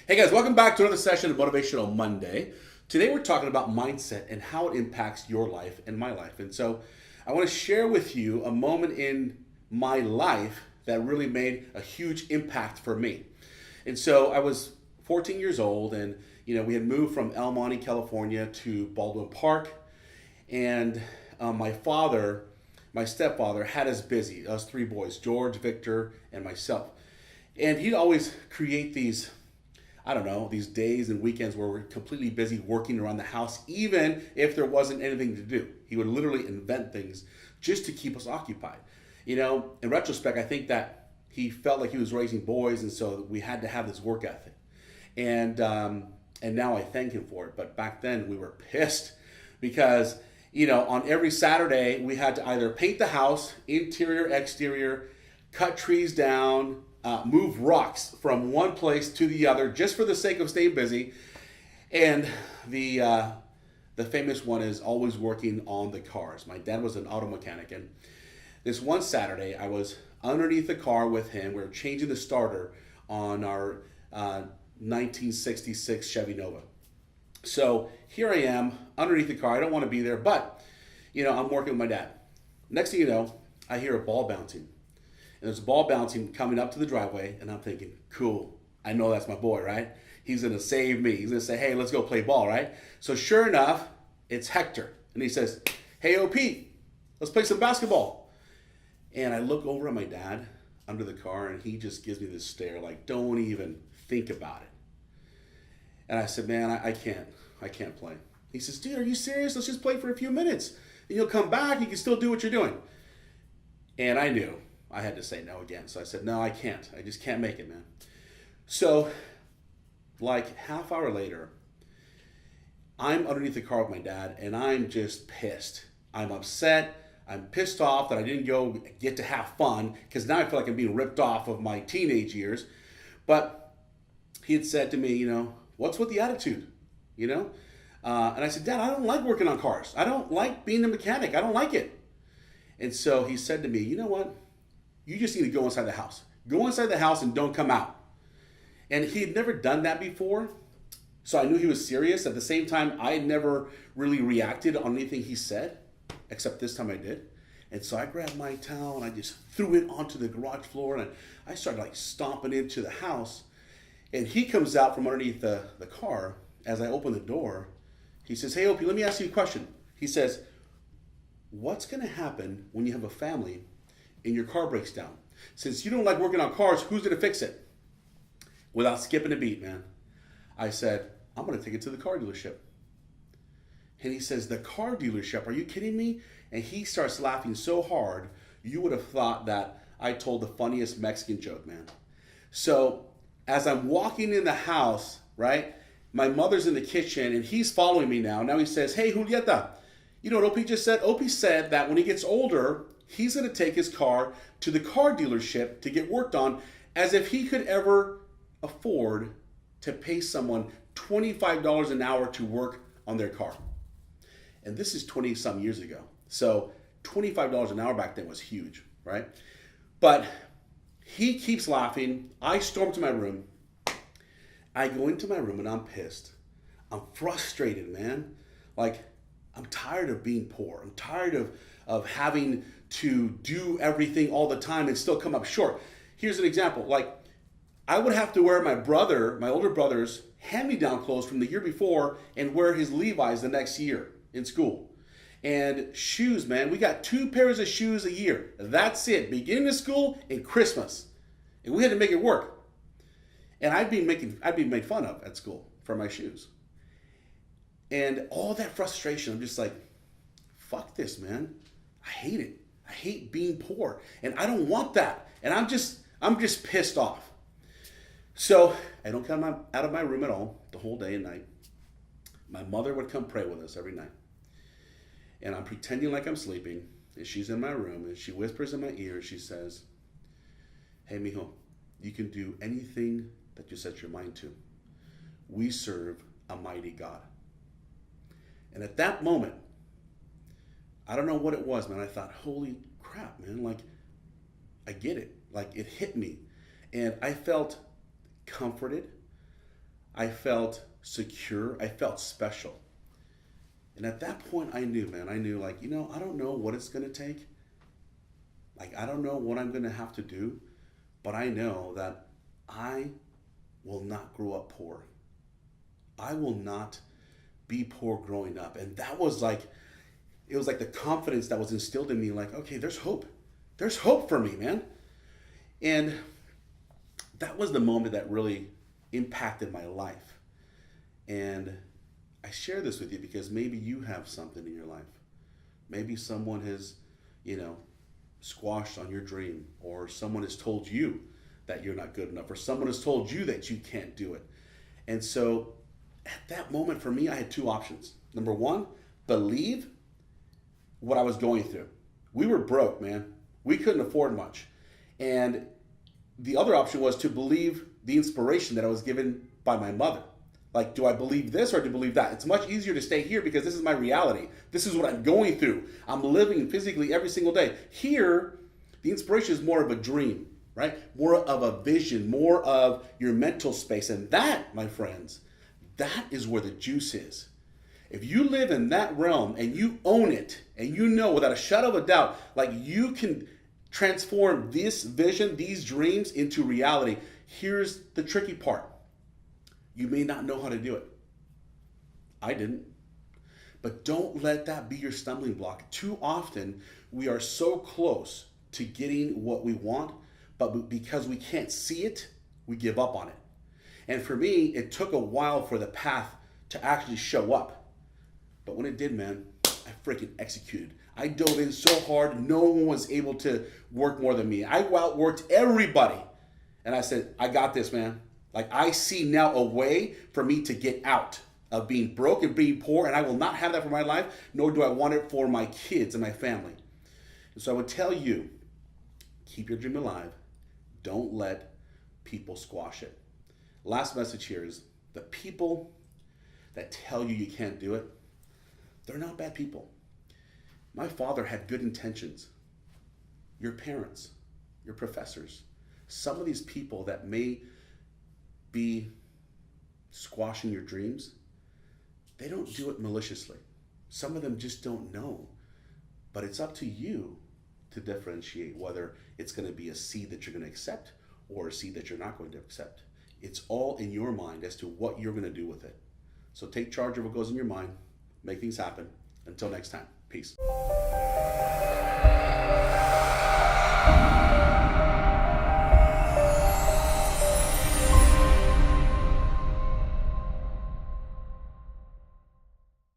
Hey guys, welcome back to another session of Motivational Monday. Today we're talking about mindset and how it impacts your life and my life. And so I want to share with you a moment in my life that really made a huge impact for me. And so I was 14 years old and we had moved from El Monte, California to Baldwin Park. And my stepfather had us busy, us three boys, George, Victor, and myself. And he'd always create these days and weekends where we're completely busy working around the house, even if there wasn't anything to do. He would literally invent things just to keep us occupied. In retrospect, I think that he felt like he was raising boys, and so we had to have this work ethic. And now I thank him for it. But back then we were pissed because, on every Saturday we had to either paint the house, interior, exterior, cut trees down, move rocks from one place to the other just for the sake of staying busy. And the famous one is always working on the cars. My dad was an auto mechanic, and this one Saturday I was underneath the car with him. We were changing the starter on our 1966 Chevy Nova. So here I am underneath the car. I don't want to be there, but I'm working with my dad. Next thing you know, I hear a ball bouncing. And there's a ball bouncing coming up to the driveway, and I'm thinking, cool, I know that's my boy, right? He's gonna save me. He's gonna say, hey, let's go play ball, right? So sure enough, it's Hector. And he says, hey, OP, let's play some basketball. And I look over at my dad under the car, and he just gives me this stare like, don't even think about it. And I said, man, I can't play. He says, dude, are you serious? Let's just play for a few minutes. And you'll come back, you can still do what you're doing. And I knew I had to say no again. So I said, no, I can't. I just can't make it, man. So like half hour later, I'm underneath the car with my dad, and I'm just pissed. I'm upset. I'm pissed off that I didn't go get to have fun, because now I feel like I'm being ripped off of my teenage years. But he had said to me, what's with the attitude? And I said, Dad, I don't like working on cars. I don't like being a mechanic. I don't like it. And so he said to me, you know what? You just need to go inside the house. Go inside the house and don't come out. And he had never done that before, so I knew he was serious. At the same time, I had never really reacted on anything he said, except this time I did. And so I grabbed my towel and I just threw it onto the garage floor, and I started stomping into the house. And he comes out from underneath the car. As I open the door, he says, hey, Opie, let me ask you a question. He says, what's going to happen when you have a family and your car breaks down? Since you don't like working on cars, who's going to fix it? Without skipping a beat, man, I said, I'm going to take it to the car dealership. And he says, the car dealership? Are you kidding me? And he starts laughing so hard, you would have thought that I told the funniest Mexican joke, man. So as I'm walking in the house, right, my mother's in the kitchen, and he's following me now. Now he says, hey, Julieta, you know what Opie just said? Opie said that when he gets older, he's going to take his car to the car dealership to get worked on, as if he could ever afford to pay someone $25 an hour to work on their car. And this is 20 some years ago. So $25 an hour back then was huge, right? But he keeps laughing. I storm to my room. I go into my room and I'm pissed. I'm frustrated, man. I'm tired of being poor. I'm tired of having to do everything all the time and still come up short. Here's an example. I would have to wear my older brother's hand-me-down clothes from the year before and wear his Levi's the next year in school. And shoes, man, we got 2 pairs of shoes a year. That's it. Beginning of school and Christmas. And we had to make it work. And I'd be made fun of at school for my shoes. And all that frustration, I'm just like, fuck this, man. I hate it. I hate being poor. And I don't want that. And I'm just pissed off. So I don't come out of my room at all the whole day and night. My mother would come pray with us every night. And I'm pretending like I'm sleeping. And she's in my room. And she whispers in my ear. She says, hey, mijo, you can do anything that you set your mind to. We serve a mighty God. And at that moment, I don't know what it was, man. I thought, holy crap, man. I get it. It hit me. And I felt comforted. I felt secure. I felt special. And at that point, I knew, man, I knew, like, I don't know what it's going to take. Like, I don't know what I'm going to have to do, but I know that I will not grow up poor. I will not be poor growing up. And that was like, it was like the confidence that was instilled in me, like, okay, there's hope. There's hope for me, man. And that was the moment that really impacted my life. And I share this with you because maybe you have something in your life. Maybe someone has, squashed on your dream, or someone has told you that you're not good enough, or someone has told you that you can't do it. And so at that moment for me, I had two options. Number one, believe what I was going through. We were broke, man. We couldn't afford much. And the other option was to believe the inspiration that I was given by my mother. Like, do I believe this or do I believe that? It's much easier to stay here because this is my reality. This is what I'm going through. I'm living physically every single day. Here, the inspiration is more of a dream, right? More of a vision, more of your mental space. And that, my friends, that is where the juice is. If you live in that realm and you own it, and you know without a shadow of a doubt, like, you can transform this vision, these dreams into reality. Here's the tricky part. You may not know how to do it. I didn't. But don't let that be your stumbling block. Too often, we are so close to getting what we want, but because we can't see it, we give up on it. And for me, it took a while for the path to actually show up. But when it did, man, I freaking executed. I dove in so hard, no one was able to work more than me. I outworked everybody. And I said, I got this, man. Like, I see now a way for me to get out of being broke and being poor, and I will not have that for my life, nor do I want it for my kids and my family. And so I would tell you, keep your dream alive. Don't let people squash it. Last message here is, the people that tell you you can't do it, they're not bad people. My father had good intentions. Your parents, your professors, some of these people that may be squashing your dreams, they don't do it maliciously. Some of them just don't know. But it's up to you to differentiate whether it's going to be a seed that you're going to accept or a seed that you're not going to accept. It's all in your mind as to what you're going to do with it. So take charge of what goes in your mind. Make things happen. Until next time. Peace.